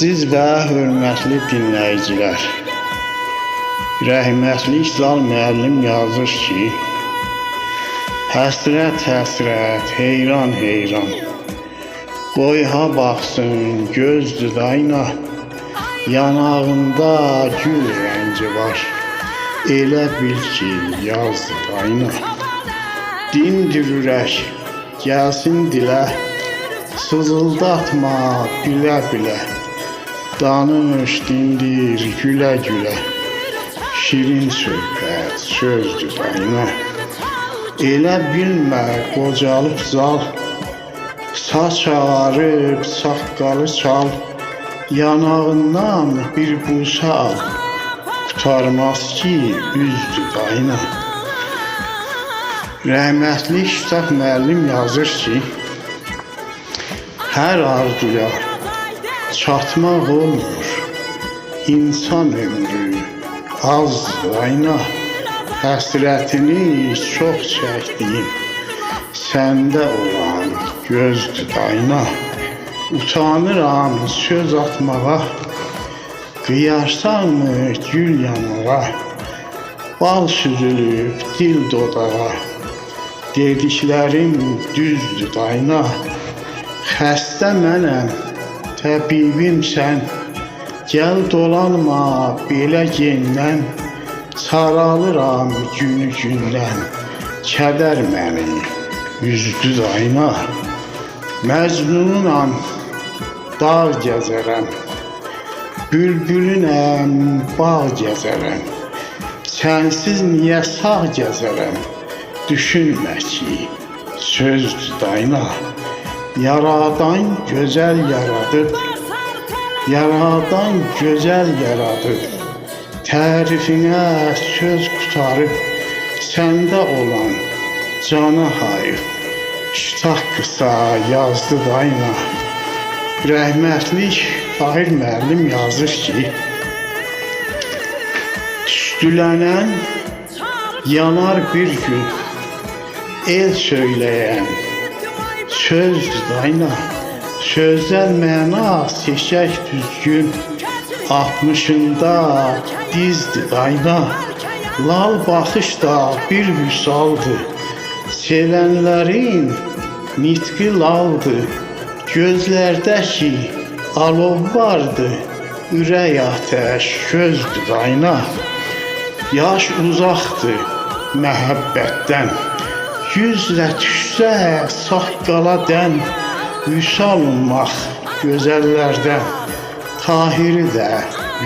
Əziz və hörmətli dinləyicilər, rəhmətli İqbal müəllim yazır ki, həsrət, həsrət, heyran, heyran, qoy ha baxsın göz dudayına, yanağında gül rəngi var, elə bil ki, yaz dudayına. Dindir ürək, gəlsin dilə, sızıldatma bilə-bilə, danış, dindir, gülə-gülə, şirin söhbət, söz dudayına. Elə bilmə, qocalıb zal, saç ağarıb, saqqalı çal, yanağından bir busa al, qutarmaz ki, üz dudayına. Rəhmətli İqbal müəllim yazır ki, hər arzuya çatmaq olmur, insan ömrü azdır ayna, həsrətini çox çəkdiyim, səndə olan göz dudayına. Utanıram söz atmağa, qıyarsanmı gül yanağa, bal süzülüb dil dodağa, dediklərim düz dudayına. Xəstə mənəm, təbibim sən, gəl dolanma belə gendən, saralıram günü gündən, kədər məni üzdü dayına. Məcnununam, dağ gəzərəm, bülbülünəm, bağ gəzərəm, sənsiz niyə sağ gəzərəm, düşünmə ki, söz dayına. Yaradan gözəl yaradıb, yaradan gözəl yaradıb, tərifinə söz qutarıb, səndə olan cana hayıb, iştah qısa yazdı dayına. Rəhmətli Tahir müəllim yazır ki, tüstülənən yanar bir gün, el söyləyən söz dayına, sözlər məna seçək düzgün, 60'ında dizdi dayına, lal baxış da bir vüsaldı, sevənlərin nitqi laldı, gözlərdəki alov vardı, ürək atəş gözdü dayına. Yaş uzaqdı məhəbbətdən, yüzlə düşsə saqqala dən, vüsal olmaq gözəllərdən, Tahiri də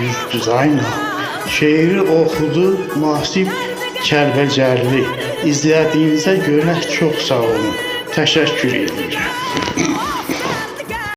üzdü dayına. Şeiri oxudu Nasib Kəlbəcərli. İzlədiyinizə görə çox sağ olun. Təşəkkür edirəm.